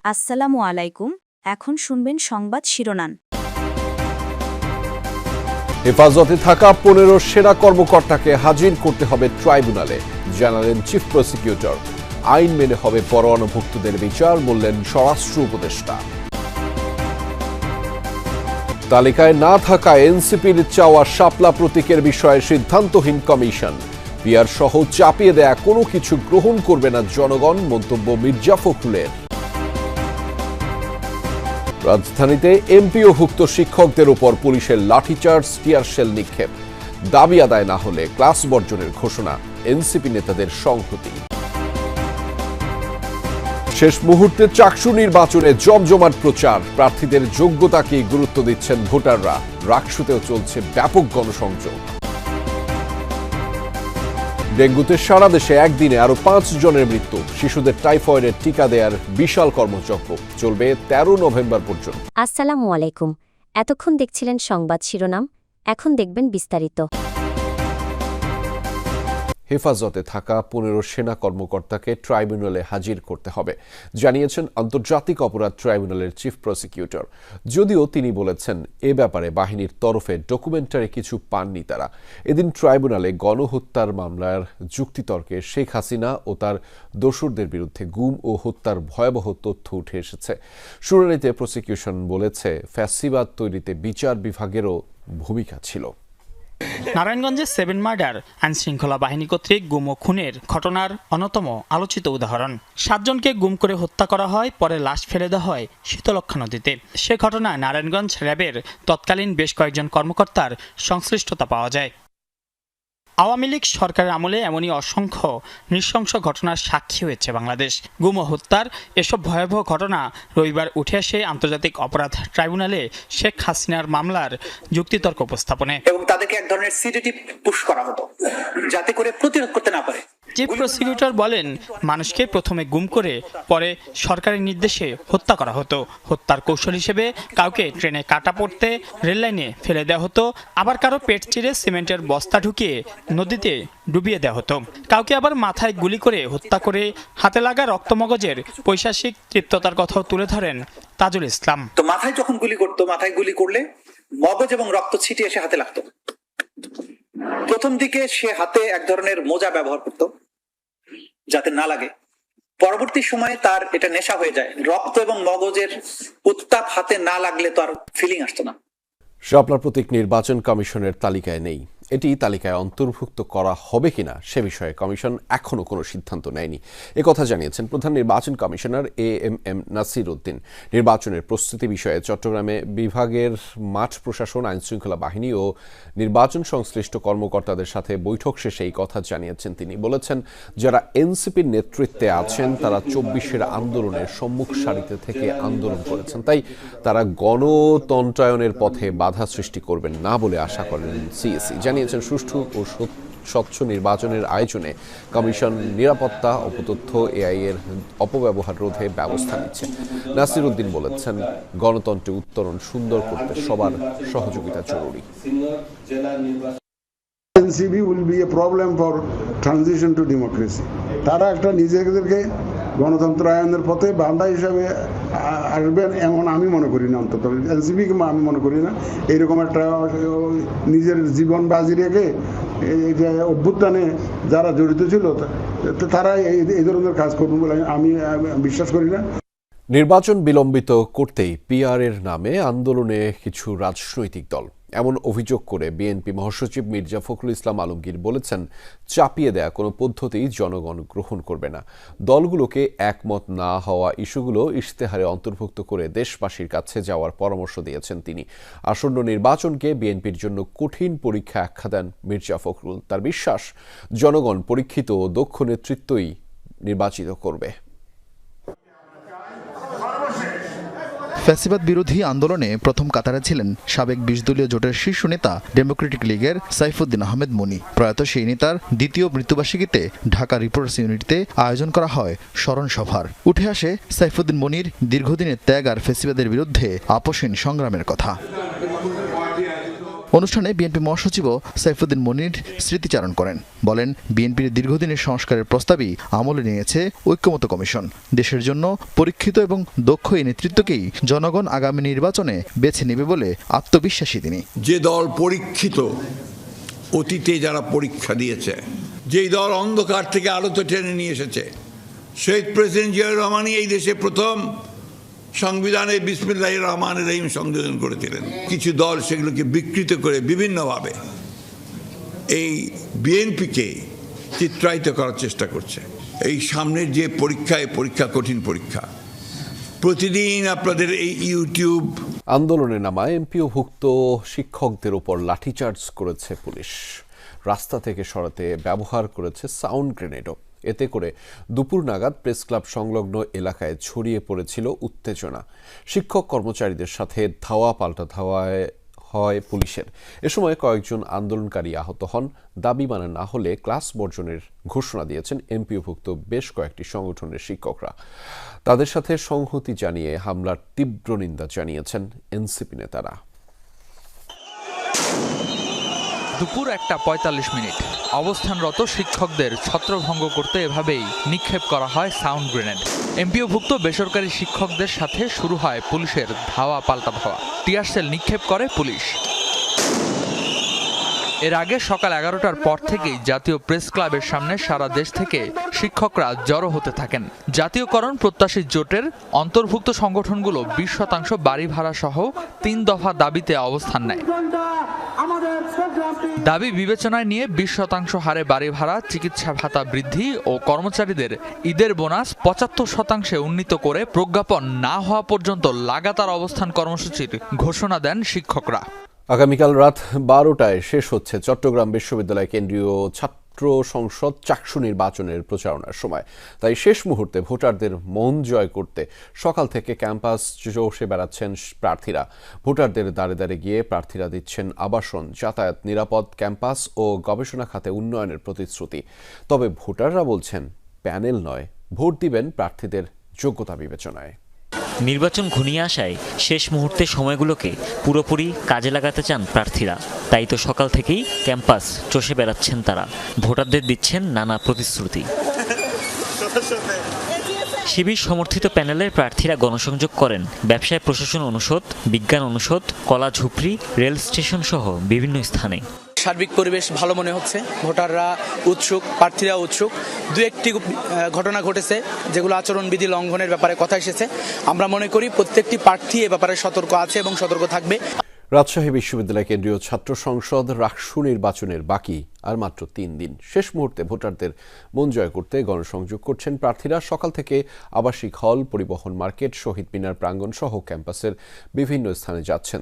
আসসালামু আলাইকুম। এখন শুনবেন সংবাদ শিরোনাম। হেফাজতে থাকা 15 সেনা কর্মকর্তাকে হাজির করতে হবে ট্রাইব্যুনালে, জানালেন চিফ প্রসিকিউটর। আইন মেনে হবে পরোয়ানাভুক্তদের বিচার, বললেন স্বরাষ্ট্র উপদেষ্টা। তালিকায় না থাকা এনসিপির চাওয়া শাপলা প্রতীকের বিষয়ে সিদ্ধান্তহীন কমিশন। পিআর সহ চাপিয়ে দেয়া কোনো কিছু গ্রহণ করবে না জনগণ, মন্তব্য মির্জা ফখরুলের। রাজধানীতে এমপিওভুক্ত শিক্ষকদের উপর পুলিশের লাঠিচার্জ, টিয়ার শেল নিক্ষেপ। দাবি আদায় না হলে ক্লাস বর্জনের ঘোষণা, এনসিপি নেতাদের সংহতি। শেষ মুহূর্তে চাকসু নির্বাচনে জমজমাট প্রচার, প্রার্থীদের যোগ্যতাকে গুরুত্ব দিচ্ছেন ভোটাররা। রাকসুতেও চলছে ব্যাপক গণসংযোগ। ডেঙ্গুতে সারা দেশে একদিনে আরো 5 জনের মৃত্যু। শিশুদের টাইফয়েডের টিকা দেওয়ার বিশাল কর্মযজ্ঞ চলবে 13 নভেম্বর পর্যন্ত। আসসালামু আলাইকুম। এতক্ষণ দেখছিলেন সংবাদ শিরোনাম, এখন দেখবেন বিস্তারিত। হেফাজতে থাকা 15 সেনা কর্মকর্তাকে ট্রাইব্যুনালে হাজির করতে হবে, জানিয়েছেন আন্তর্জাতিক অপরাধ ট্রাইব্যুনালের চিফ প্রসিকিউটর। যদিও তিনি বলেছেন এ ব্যাপারে বাহিনীর তরফে ডকুমেন্টারি কিছু পাননি তারা। এদিন ট্রাইব্যুনালে গণহত্যার মামলার যুক্তিতর্কে শেখ হাসিনা ও তার দোসরদের বিরুদ্ধে গুম ও হত্যার ভয়াবহ তথ্য উঠে এসেছে। শুনানিতে প্রসিকিউশন বলেছে ফ্যাসিবাদ তৈরিতে বিচার বিভাগেরও ভূমিকা ছিল। নারায়ণগঞ্জে 7 মার্ডার আইনশৃঙ্খলা বাহিনী কর্তৃক গুম ও খুনের ঘটনার অন্যতম আলোচিত উদাহরণ। 7 জনকে গুম করে হত্যা করা হয়, পরে লাশ ফেলে দেওয়া হয় শীতলক্ষ্যা নদীতে। সে ঘটনায় নারায়ণগঞ্জ র্যাবের তৎকালীন বেশ কয়েকজন কর্মকর্তার সংশ্লিষ্টতা পাওয়া যায়। আওয়ামী লীগ সরকারের আমলে এমনই অসংখ্য নৃশংস ঘটনার সাক্ষী হয়েছে বাংলাদেশ। গুম ও হত্যার এসব ভয়াবহ ঘটনা রবিবার উঠে আসে আন্তর্জাতিক অপরাধ ট্রাইব্যুনালে শেখ হাসিনার মামলার যুক্তিতর্ক উপস্থাপনে। এবং তাদেরকে এক ধরনের সিডেটিভ পুশ করা হতো যাতে করে প্রতিরোধ করতে না পারে। চিফ প্রসিকিউটর বলেন, মানুষকে প্রথমে গুম করে পরে সরকারি নির্দেশে হত্যা করা হতো। হত্যার কৌশল হিসেবে কাউকে ট্রেনে কাটা পড়তে রেললাইনে ফেলে দেওয়া হতো, আবার কারো পেট চিরে সিমেন্টের বস্তা ঢুকিয়ে নদীতে ডুবিয়ে দেওয়া হতো। কাউকে আবার মাথায় গুলি করে হত্যা করে হাতে লাগা রক্তমগজের পৈশাসিক তৃপ্ততার কথাও তুলে ধরেন তাজুল ইসলাম। তো মাথায় যখন গুলি করতো, মাথায় গুলি করলে মগজ এবং রক্ত ছিটিয়ে এসে হাতে লাগতো। প্রথম দিকে সে হাতে এক ধরনের মোজা ব্যবহার করত যাতে না লাগে। পরবর্তী সময়ে তার এটা নেশা হয়ে যায়, রক্ত এবং মগজের উত্তাপ হাতে না লাগলে তো আর ফিলিং আসতো না। শাপলা প্রতীক নির্বাচন কমিশনের তালিকায় নেই। এটি তালিকায় অন্তর্ভুক্ত করা হবে কিনা সে বিষয়ে কমিশন এখনও কোনো সিদ্ধান্ত নেয়নি। একথা জানিয়েছেন প্রধান নির্বাচন কমিশনার এএমএম নাসির উদ্দিন। নির্বাচনের প্রস্তুতি বিষয়ে চট্টগ্রামে বিভাগের মাঠ প্রশাসন, আইনশৃঙ্খলা বাহিনী ও নির্বাচন সংশ্লিষ্ট কর্মকর্তাদের সাথে বৈঠক শেষে এই কথা জানিয়েছেন তিনি। বলেছেন, যারা এনসিপির নেতৃত্বে আছেন তারা 24-এর আন্দোলনের সম্মুখ সারিতে থেকে আন্দোলন করেছেন, তাই তারা গণতন্ত্রায়নের পথে বাধা সৃষ্টি করবেন না বলে আশা করেন সিএসি। জানিয়েছেন, সুষ্ঠু ও স্বচ্ছ নির্বাচনের আয়োজনে কমিশন নিরাপত্তা, অপতথ্য, এআই এর অপব্যবহার রোধে ব্যবস্থা নিচ্ছে। নাসির উদ্দিন বলেছেন, গণতন্ত্রে উত্তরণ সুন্দর করতে সবার সহযোগিতা জরুরি। NCB will be a problem for transition to democracy. তারা একটা নিজেদেরকে গণতন্ত্রায়নের পথে বান্ধা হিসাবে আসবেন এমন আমি মনে করি না। অন্তত এনসিপিকে আমি মনে করি না এইরকম একটা নিজের জীবন বাজি রেখে অভ্যুত্থানে যারা জড়িত ছিল তারা এই ধরনের কাজ করবেন বলে আমি বিশ্বাস করি না। নির্বাচন বিলম্বিত করতেই পিআর এর নামে আন্দোলনে কিছু রাজনৈতিক দল, এমন অভিযোগ করে বিএনপি মহাসচিব মির্জা ফখরুল ইসলাম আলমগীর বলেছেন, চাপিয়ে দেয়া কোনো পদ্ধতিই জনগণ গ্রহণ করবে না। দলগুলোকে একমত না হওয়া ইস্যুগুলো ইশতেহারে অন্তর্ভুক্ত করে দেশবাসীর কাছে যাওয়ার পরামর্শ দিয়েছেন তিনি। আসন্ন নির্বাচনকে বিএনপির জন্য কঠিন পরীক্ষা আখ্যা দেন মির্জা ফখরুল। তার বিশ্বাস, জনগণ পরীক্ষিত ও দক্ষ নেতৃত্বই নির্বাচিত করবে। ফ্যাসিবাদ বিরোধী আন্দোলনে প্রথম কাতারে ছিলেন সাবেক 20 দলীয় জোটের শীর্ষ নেতা ডেমোক্রেটিক লীগের সাইফুদ্দিন আহমেদ মনি। প্রয়াত সেই নেতার দ্বিতীয় মৃত্যুবার্ষিকীতে ঢাকা রিপোর্টার্স ইউনিটিতে আয়োজন করা হয় স্মরণ সভার। উঠে আসে সাইফুদ্দিন মনির দীর্ঘদিনের ত্যাগ আর ফ্যাসিবাদের বিরুদ্ধে আপোষহীন সংগ্রামের কথা। অনুষ্ঠানে বিএনপি মহাসচিবও সাইফুদ্দিন মনির স্মৃতিচারণ করেন। বলেন, বিএনপির দীর্ঘদিনের সংস্কারের প্রস্তাবই আমলে নিয়েছে ঐক্যমত্য কমিশন। দেশের জন্য পরীক্ষিত এবং দক্ষ এই নেতৃত্বকেই জনগণ আগামী নির্বাচনে বেছে নেবে বলে আত্মবিশ্বাসী তিনি। যে দল পরীক্ষিত, অতীতে যারা পরীক্ষা দিয়েছে, যেই দল অন্ধকার থেকে আলোতে টেনে নিয়ে এসেছে, শহীদ প্রেসিডেন্ট জিয়াউর রহমানই এই দেশে প্রথম সংবিধানে বিসমিল্লাহির রহমানির রহিম সংযোজন করেছিলেন। কিছু দল সেগুলোকে বিকৃত করে বিভিন্নভাবে এই বিএনপিকে চিত্রায়িত করার চেষ্টা করছে। এই সামনের যে পরীক্ষা কঠিন পরীক্ষা। প্রতিদিন আপনাদের এই ইউটিউব আন্দোলনে নামা এমপিওভুক্ত শিক্ষকদের উপর লাঠিচার্জ করেছে পুলিশ। রাস্তা থেকে সরাতে ব্যবহার করেছে সাউন্ড গ্রেনেডও। এতে করে দুপুর নাগাদ প্রেস ক্লাব সংলগ্ন এলাকায় ছড়িয়ে পড়েছিল উত্তেজনা। শিক্ষক কর্মচারীদের সাথে ধাওয়া পাল্টা ধাওয়ায় হয় পুলিশের। এ সময় কয়েকজন আন্দোলনকারী আহত হন। দাবি মানা না হলে ক্লাস বর্জনের ঘোষণা দিয়েছেন এমপিওভুক্ত বেশ কয়েকটি সংগঠনের শিক্ষকরা। তাদের সাথে সংহতি জানিয়ে হামলার তীব্র নিন্দা জানিয়েছেন এনসিপি নেতারা। দুপুর 1:45 অবস্থানরত শিক্ষকদের ছত্রভঙ্গ করতে এভাবেই নিক্ষেপ করা হয় সাউন্ড গ্রেনেড। এমপিওভুক্ত বেসরকারি শিক্ষকদের সাথে শুরু হয় পুলিশের ধাওয়া পাল্টা ধাওয়া। টিয়ার সেল নিক্ষেপ করে পুলিশ। এর আগে সকাল 11টার পর থেকেই জাতীয় প্রেস ক্লাবের সামনে সারা দেশ থেকে শিক্ষকরা জড়ো হতে থাকেন। জাতীয়করণ প্রত্যাশী জোটের অন্তর্ভুক্ত সংগঠনগুলো 20% বাড়ি ভাড়া সহ 3 দফা দাবিতে অবস্থান নেয়। দাবি বিবেচনায় নিয়ে 20% হারে বাড়ি ভাড়া, চিকিৎসা ভাতা বৃদ্ধি ও কর্মচারীদের ঈদের বোনাস 75% উন্নীত করে প্রজ্ঞাপন না হওয়া পর্যন্ত লাগাতার অবস্থান কর্মসূচির ঘোষণা দেন শিক্ষকরা। আগামীকাল রাত 12টায় শেষ হচ্ছে চট্টগ্রাম বিশ্ববিদ্যালয় কেন্দ্রীয় ছাত্র সংসদ চাকসু নির্বাচনের প্রচারণার সময়। তাই শেষ মুহূর্তে ভোটারদের মন জয় করতে সকাল থেকে ক্যাম্পাস চষে বেড়াচ্ছেন প্রার্থীরা। ভোটারদের দ্বারে দ্বারে গিয়ে প্রার্থীরা দিচ্ছেন আবাসন, যাতায়াত, নিরাপদ ক্যাম্পাস ও গবেষণা খাতে উন্নয়নের প্রতিশ্রুতি। তবে ভোটাররা বলছেন, প্যানেল নয়, ভোট দিবেন প্রার্থীদের যোগ্যতা বিবেচনায়। নির্বাচন ঘনিয়ে আসায় শেষ মুহূর্তে সময়গুলোকে পুরোপুরি কাজে লাগাতে চান প্রার্থীরা। তাই তো সকাল থেকেই ক্যাম্পাস চষে বেড়াচ্ছেন তারা, ভোটারদের দিচ্ছেন নানা প্রতিশ্রুতি। শিবির সমর্থিত প্যানেলের প্রার্থীরা গণসংযোগ করেন ব্যবসায় প্রশাসন অনুষদ, বিজ্ঞান অনুষদ, কলা ঝুপড়ি, রেল স্টেশন সহ বিভিন্ন স্থানে। সার্বিক পরিবেশ ভালো মনে হচ্ছে। ভোটাররা উৎসুক, প্রার্থীরা উৎসুক। দু একটি ঘটনা ঘটেছে যেগুলো আচরণবিধি লঙ্ঘনের ব্যাপারে কথা এসেছে। আমরা মনে করি প্রত্যেকটি প্রার্থী এ ব্যাপারে সতর্ক আছে এবং সতর্ক থাকবে। রাজশাহী বিশ্ববিদ্যালয় কেন্দ্রীয় ছাত্র সংসদ রাকসু নির্বাচনের বাকি আর মাত্র 3 দিন। শেষ মুহূর্তে ভোটারদের মন জয় করতে গণসংযোগ করছেন প্রার্থীরা। সকাল থেকে আবাসিক হল, পরিবহন মার্কেট, শহীদ মিনার প্রাঙ্গণ সহ ক্যাম্পাসের বিভিন্ন স্থানে যাচ্ছেন।